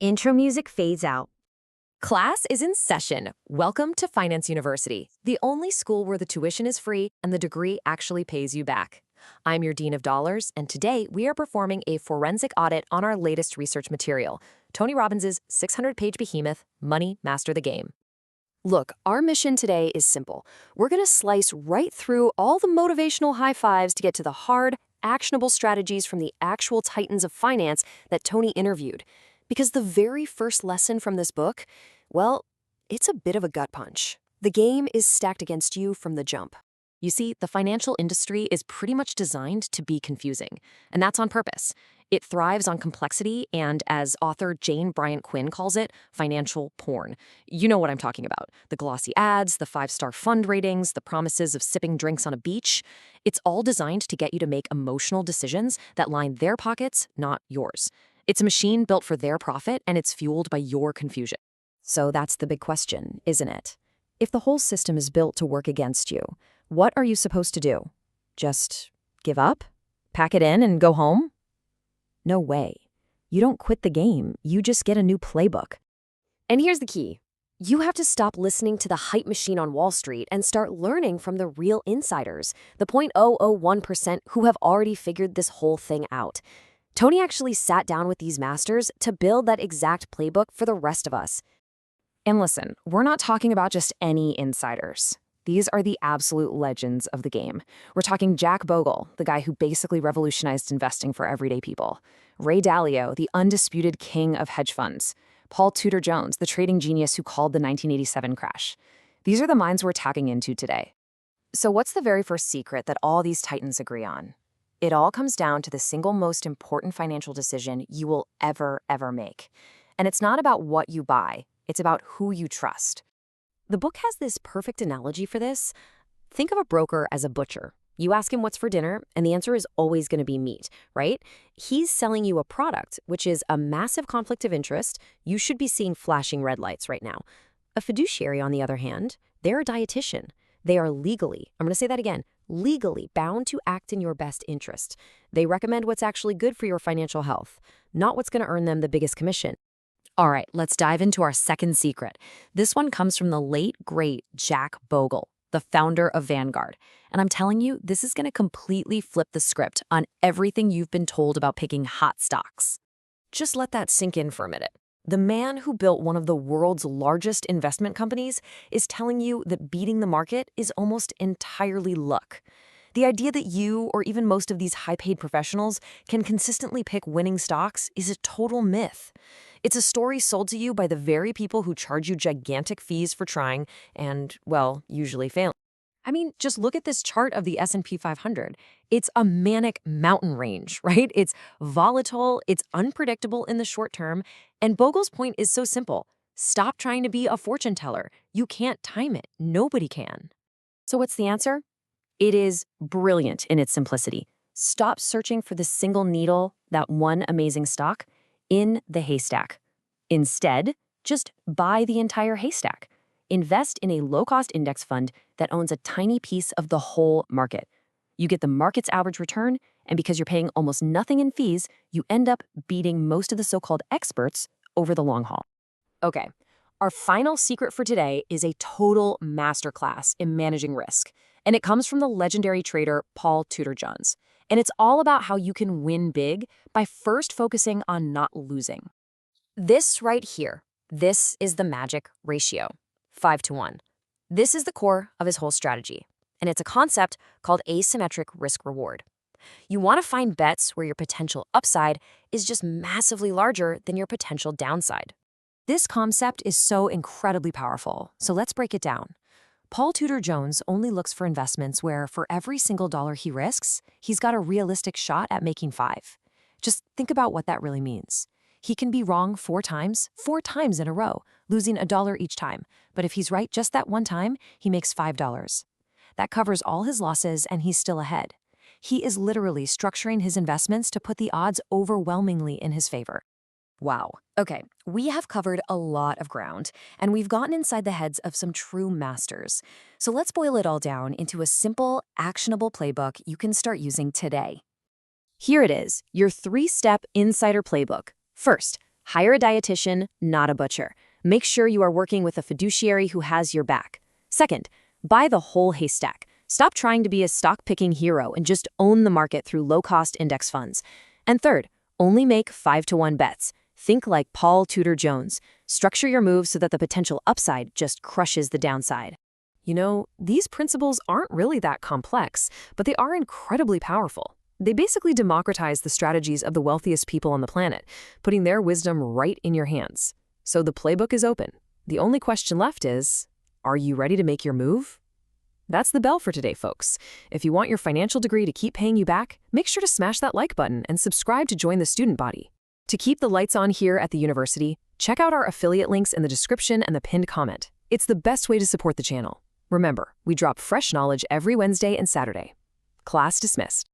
Intro music fades out. Class is in session. Welcome to Finance University, the only school where the tuition is free and the degree actually pays you back. I'm your Dean of Dollars, and today we are performing a forensic audit on our latest research material, Tony Robbins' 600-page behemoth, Money Master the Game. Look, our mission today is simple. We're going to slice right through all the motivational high fives to get to the hard, actionable strategies from the actual titans of finance that Tony interviewed. Because the very first lesson from this book, well, it's a bit of a gut punch. The game is stacked against you from the jump. You see, the financial industry is pretty much designed to be confusing, and that's on purpose. It thrives on complexity and, as author Jane Bryant Quinn calls it, financial porn. You know what I'm talking about. The glossy ads, the five-star fund ratings, the promises of sipping drinks on a beach. It's all designed to get you to make emotional decisions that line their pockets, not yours. It's a machine built for their profit, and it's fueled by your confusion. So that's the big question, isn't it? If the whole system is built to work against you, what are you supposed to do? Just give up? Pack it in and go home? No way. You don't quit the game, you just get a new playbook. And here's the key. You have to stop listening to the hype machine on Wall Street and start learning from the real insiders, the 0.001% who have already figured this whole thing out. Tony actually sat down with these masters to build that exact playbook for the rest of us. And listen, we're not talking about just any insiders. These are the absolute legends of the game. We're talking Jack Bogle, the guy who basically revolutionized investing for everyday people. Ray Dalio, the undisputed king of hedge funds. Paul Tudor Jones, the trading genius who called the 1987 crash. These are the minds we're tapping into today. So what's the very first secret that all these titans agree on? It all comes down to the single most important financial decision you will ever make. And it's not about what you buy, it's about who you trust. The book has this perfect analogy for this. Think of a broker as a butcher. You ask him what's for dinner, and the answer is always going to be meat, right? He's selling you a product, which is a massive conflict of interest. You should be seeing flashing red lights right now. A fiduciary, on the other hand, they're a dietitian. They are legally, I'm going to say that again, legally bound to act in your best interest. They recommend what's actually good for your financial health, not what's going to earn them the biggest commission. All right, let's dive into our second secret. This one comes from the late, great Jack Bogle, the founder of Vanguard. And I'm telling you, this is going to completely flip the script on everything you've been told about picking hot stocks. Just let that sink in for a minute. The man who built one of the world's largest investment companies is telling you that beating the market is almost entirely luck. The idea that you, or even most of these high-paid professionals, can consistently pick winning stocks is a total myth. It's a story sold to you by the very people who charge you gigantic fees for trying and, well, usually failing. I mean, just look at this chart of the S&P 500. It's a manic mountain range, right? It's volatile, it's unpredictable in the short term, and Bogle's point is so simple. Stop trying to be a fortune teller. You can't time it. Nobody can. So what's the answer? It is brilliant in its simplicity. Stop searching for the single needle, that one amazing stock, in the haystack. Instead, just buy the entire haystack. Invest in a low-cost index fund that owns a tiny piece of the whole market. You get the market's average return, and because you're paying almost nothing in fees, you end up beating most of the so-called experts over the long haul. Okay, our final secret for today is a total masterclass in managing risk, and it comes from the legendary trader Paul Tudor Jones. And it's all about how you can win big by first focusing on not losing. This right here, this is the magic ratio. 5-to-1. This is the core of his whole strategy, and it's a concept called asymmetric risk-reward. You want to find bets where your potential upside is just massively larger than your potential downside. This concept is so incredibly powerful, so let's break it down. Paul Tudor Jones only looks for investments where for every single dollar he risks, he's got a realistic shot at making 5. Just think about what that really means. He can be wrong 4 times in a row, losing $1 each time. But if he's right just that one time, he makes $5. That covers all his losses and he's still ahead. He is literally structuring his investments to put the odds overwhelmingly in his favor. Wow. Okay, we have covered a lot of ground, and we've gotten inside the heads of some true masters. So let's boil it all down into a simple, actionable playbook you can start using today. Here it is, your 3-step insider playbook. First, Hire a dietitian, not a butcher. Make sure you are working with a fiduciary who has your back. Second, buy the whole haystack. Stop trying to be a stock-picking hero and just own the market through low-cost index funds. And third, only make 5-to-1 bets. Think like Paul Tudor Jones. Structure your moves so that the potential upside just crushes the downside. You know, these principles aren't really that complex, but they are incredibly powerful. They basically democratize the strategies of the wealthiest people on the planet, putting their wisdom right in your hands. So the playbook is open. The only question left is, are you ready to make your move? That's the bell for today, folks. If you want your financial degree to keep paying you back, make sure to smash that like button and subscribe to join the student body. To keep the lights on here at the university, check out our affiliate links in the description and the pinned comment. It's the best way to support the channel. Remember, we drop fresh knowledge every Wednesday and Saturday. Class dismissed.